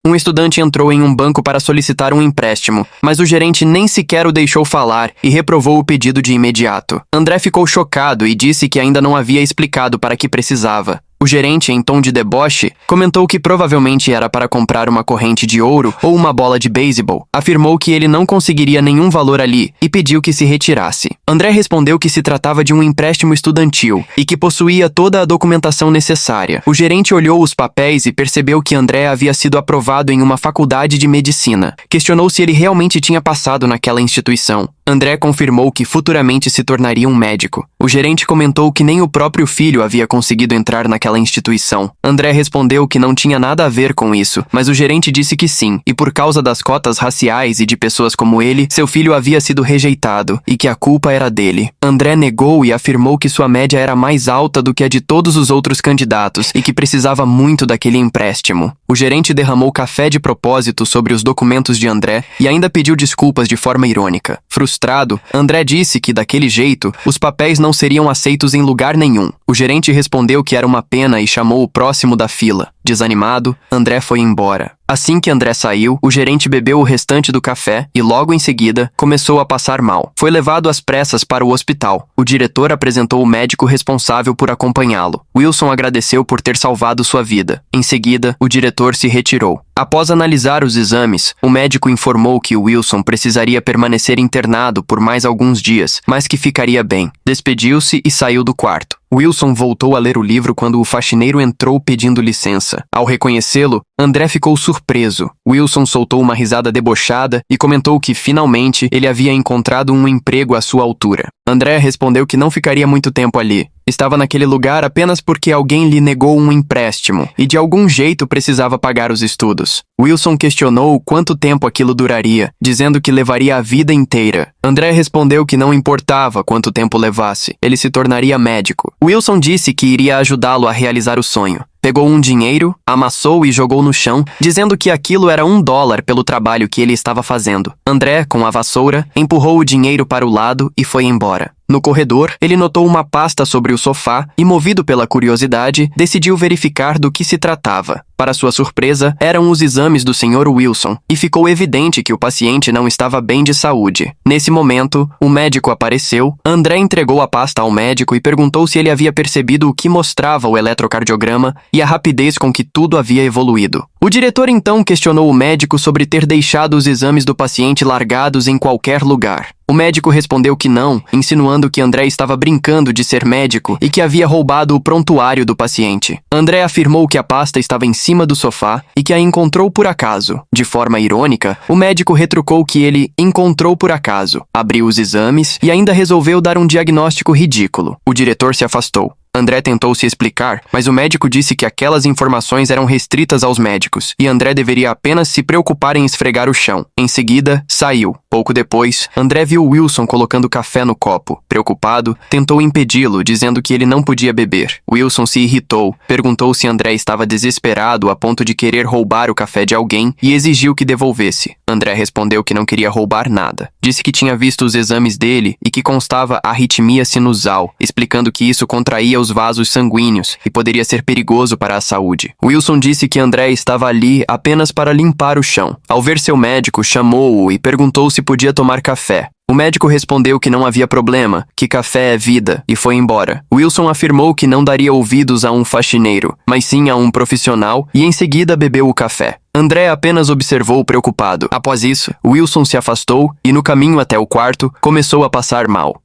Um estudante entrou em um banco para solicitar um empréstimo, mas o gerente nem sequer o deixou falar e reprovou o pedido de imediato. André ficou chocado e disse que ainda não havia explicado para que precisava. O gerente, em tom de deboche, comentou que provavelmente era para comprar uma corrente de ouro ou uma bola de beisebol. Afirmou que ele não conseguiria nenhum valor ali e pediu que se retirasse. André respondeu que se tratava de um empréstimo estudantil e que possuía toda a documentação necessária. O gerente olhou os papéis e percebeu que André havia sido aprovado em uma faculdade de medicina. Questionou se ele realmente tinha passado naquela instituição. André confirmou que futuramente se tornaria um médico. O gerente comentou que nem o próprio filho havia conseguido entrar naquela instituição. André respondeu que não tinha nada a ver com isso, mas o gerente disse que sim, e por causa das cotas raciais e de pessoas como ele, seu filho havia sido rejeitado e que a culpa era dele. André negou e afirmou que sua média era mais alta do que a de todos os outros candidatos e que precisava muito daquele empréstimo. O gerente derramou café de propósito sobre os documentos de André e ainda pediu desculpas de forma irônica. Frustrado, André disse que, daquele jeito, os papéis não seriam aceitos em lugar nenhum. O gerente respondeu que era uma pena e chamou o próximo da fila. Desanimado, André foi embora. Assim que André saiu, o gerente bebeu o restante do café e, logo em seguida, começou a passar mal. Foi levado às pressas para o hospital. O diretor apresentou o médico responsável por acompanhá-lo. Wilson agradeceu por ter salvado sua vida. Em seguida, o diretor se retirou. Após analisar os exames, o médico informou que Wilson precisaria permanecer internado por mais alguns dias, mas que ficaria bem. Despediu-se e saiu do quarto. Wilson voltou a ler o livro quando o faxineiro entrou pedindo licença. Ao reconhecê-lo, André ficou surpreso. Wilson soltou uma risada debochada e comentou que, finalmente, ele havia encontrado um emprego à sua altura. André respondeu que não ficaria muito tempo ali. Estava naquele lugar apenas porque alguém lhe negou um empréstimo e de algum jeito precisava pagar os estudos. Wilson questionou quanto tempo aquilo duraria, dizendo que levaria a vida inteira. André respondeu que não importava quanto tempo levasse, ele se tornaria médico. Wilson disse que iria ajudá-lo a realizar o sonho. Pegou um dinheiro, amassou e jogou no chão, dizendo que aquilo era $1 pelo trabalho que ele estava fazendo. André, com a vassoura, empurrou o dinheiro para o lado e foi embora. No corredor, ele notou uma pasta sobre o sofá e, movido pela curiosidade, decidiu verificar do que se tratava. Para sua surpresa, eram os exames do Sr. Wilson, e ficou evidente que o paciente não estava bem de saúde. Nesse momento, o médico apareceu, André entregou a pasta ao médico e perguntou se ele havia percebido o que mostrava o eletrocardiograma e a rapidez com que tudo havia evoluído. O diretor então questionou o médico sobre ter deixado os exames do paciente largados em qualquer lugar. O médico respondeu que não, insinuando que André estava brincando de ser médico e que havia roubado o prontuário do paciente. André afirmou que a pasta estava em cima do sofá e que a encontrou por acaso. De forma irônica, o médico retrucou que ele encontrou por acaso, abriu os exames e ainda resolveu dar um diagnóstico ridículo. O diretor se afastou. André tentou se explicar, mas o médico disse que aquelas informações eram restritas aos médicos e André deveria apenas se preocupar em esfregar o chão. Em seguida, saiu. Pouco depois, André viu Wilson colocando café no copo. Preocupado, tentou impedi-lo, dizendo que ele não podia beber. Wilson se irritou, perguntou se André estava desesperado a ponto de querer roubar o café de alguém e exigiu que devolvesse. André respondeu que não queria roubar nada. Disse que tinha visto os exames dele e que constava arritmia sinusal, explicando que isso contraía os vasos sanguíneos e poderia ser perigoso para a saúde. Wilson disse que André estava ali apenas para limpar o chão. Ao ver seu médico, chamou-o e perguntou se podia tomar café. O médico respondeu que não havia problema, que café é vida, e foi embora. Wilson afirmou que não daria ouvidos a um faxineiro, mas sim a um profissional, e em seguida bebeu o café. André apenas observou preocupado. Após isso, Wilson se afastou e, no caminho até o quarto, começou a passar mal.